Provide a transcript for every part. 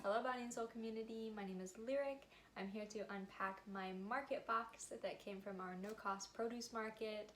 Hello Body and Soul community, my name is Lyric. I'm here to unpack my market box that came from our no-cost produce market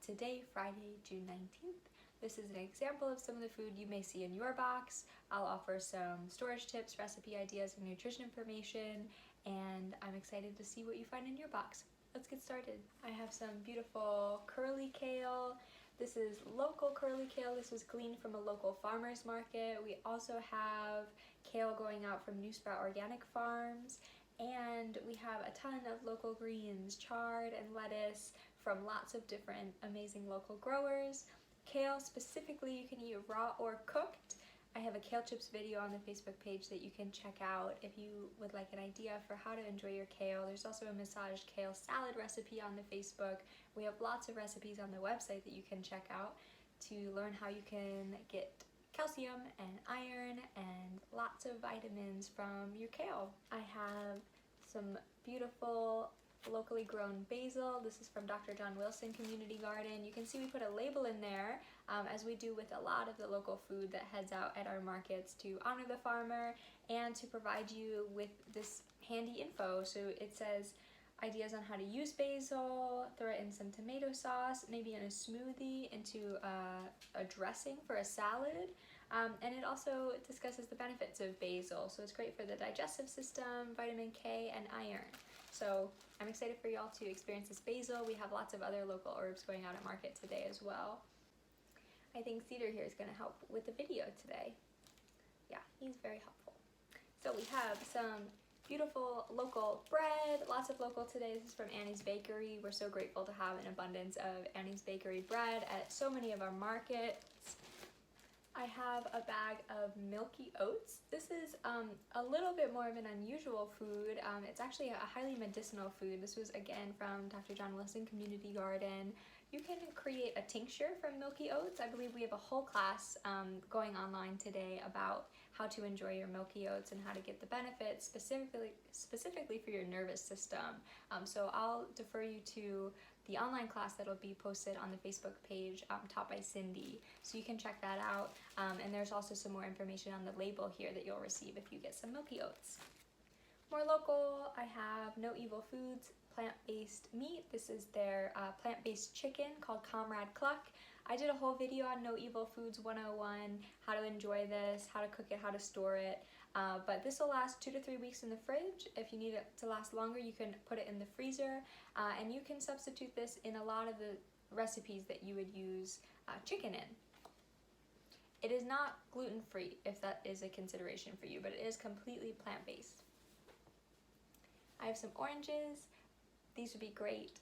today, Friday, June 19th. This is an example of some of the food you may see in your box. I'll offer some storage tips, recipe ideas, and nutrition information, and I'm excited to see what you find in your box. Let's get started. I have some beautiful curly kale. This is local curly kale. This was gleaned from a local farmer's market. We also have kale going out from Nuestra organic farms, and we have a ton of local greens, chard and lettuce from lots of different amazing local growers. Kale specifically you can eat raw or cooked. I have a kale chips video on the Facebook page that you can check out if you would like an idea for how to enjoy your kale. There's also a massaged kale salad recipe on the Facebook. We have lots of recipes on the website that you can check out to learn how you can get calcium and iron and lots of vitamins from your kale. I have some beautiful locally grown basil. This is from Dr. John Wilson Community Garden. You can see we put a label in there, as we do with a lot of the local food that heads out at our markets, to honor the farmer and to provide you with this handy info. So it says ideas on how to use basil, throw it in some tomato sauce, maybe in a smoothie, into a dressing for a salad. And it also discusses the benefits of basil. So it's great for the digestive system, vitamin K, and iron. So I'm excited for y'all to experience this basil. We have lots of other local herbs going out at market today as well. I think Cedar here is going to help with the video today. Yeah, he's very helpful. So we have some beautiful local bread, lots of local today. This is from Annie's Bakery. We're so grateful to have an abundance of Annie's Bakery bread at so many of our markets. I have a bag of milky oats. This is a little bit more of an unusual food. It's actually a highly medicinal food. This was again from Dr. John Wilson Community Garden. You can create a tincture from milky oats. I believe we have a whole class going online today about how to enjoy your milky oats and how to get the benefits specifically for your nervous system. So I'll defer you to the online class that'll be posted on the Facebook page taught by Cindy. So you can check that out. And there's also some more information on the label here that you'll receive if you get some milky oats. More local, I have No Evil Foods plant-based meat. This is their plant-based chicken called Comrade Cluck. I did a whole video on No Evil Foods 101, how to enjoy this, how to cook it, how to store it. But this will last 2 to 3 weeks in the fridge. If you need it to last longer, you can put it in the freezer. And you can substitute this in a lot of the recipes that you would use chicken in. It is not gluten-free, if that is a consideration for you, but it is completely plant-based. I have some oranges. These would be great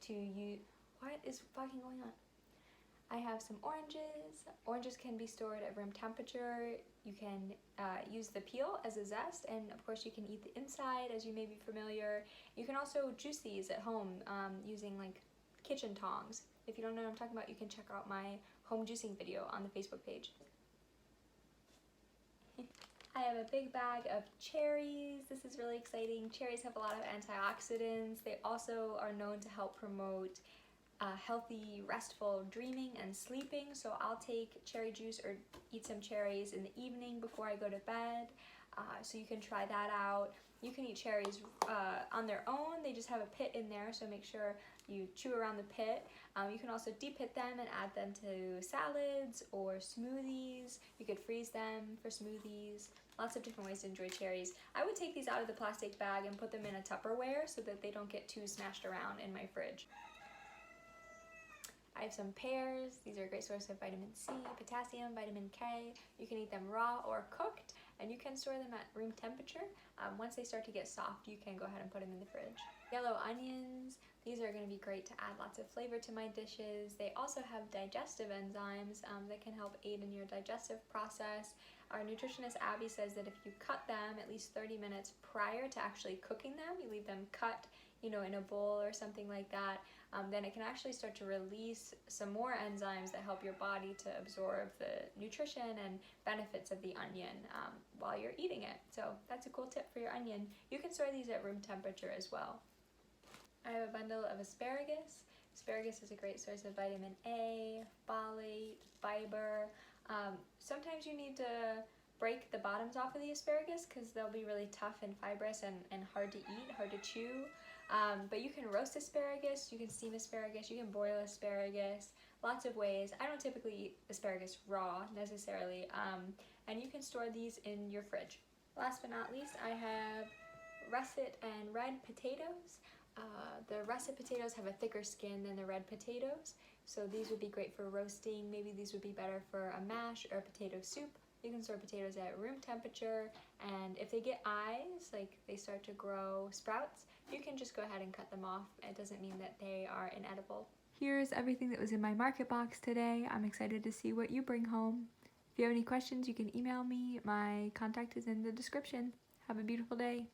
to use. What is fucking going on? I have some oranges. Oranges can be stored at room temperature. You can use the peel as a zest, and of course you can eat the inside, as you may be familiar. You can also juice these at home using like kitchen tongs. If you don't know what I'm talking about, you can check out my home juicing video on the Facebook page. I have a big bag of cherries. This is really exciting. Cherries have a lot of antioxidants. They also are known to help promote healthy, restful dreaming and sleeping. So I'll take cherry juice or eat some cherries in the evening before I go to bed. So you can try that out. You can eat cherries on their own. They just have a pit in there, so make sure you chew around the pit. You can also de-pit them and add them to salads or smoothies. You could freeze them for smoothies. Lots of different ways to enjoy cherries. I would take these out of the plastic bag and put them in a Tupperware so that they don't get too smashed around in my fridge. I have some pears. These are a great source of vitamin C, potassium, vitamin K. You can eat them raw or cooked, and you can store them at room temperature. Once they start to get soft, you can go ahead and put them in the fridge. Yellow onions. These are going to be great to add lots of flavor to my dishes. They also have digestive enzymes that can help aid in your digestive process. Our nutritionist Abby says that if you cut them at least 30 minutes prior to actually cooking them, you leave them cut, in a bowl or something like that, then it can actually start to release some more enzymes that help your body to absorb the nutrition and benefits of the onion while you're eating it. So that's a cool tip for your onion. You can store these at room temperature as well. I have a bundle of asparagus. Asparagus is a great source of vitamin A, folate, fiber. Sometimes you need to break the bottoms off of the asparagus because they'll be really tough and fibrous and hard to eat, hard to chew. But you can roast asparagus, you can steam asparagus, you can boil asparagus, lots of ways. I don't typically eat asparagus raw necessarily, and you can store these in your fridge. Last but not least, I have russet and red potatoes. The russet potatoes have a thicker skin than the red potatoes, so these would be great for roasting. Maybe these would be better for a mash or a potato soup. You can store potatoes at room temperature, and if they get eyes, like they start to grow sprouts, you can just go ahead and cut them off. It doesn't mean that they are inedible. Here's everything that was in my market box today. I'm excited to see what you bring home. If you have any questions, you can email me. My contact is in the description. Have a beautiful day.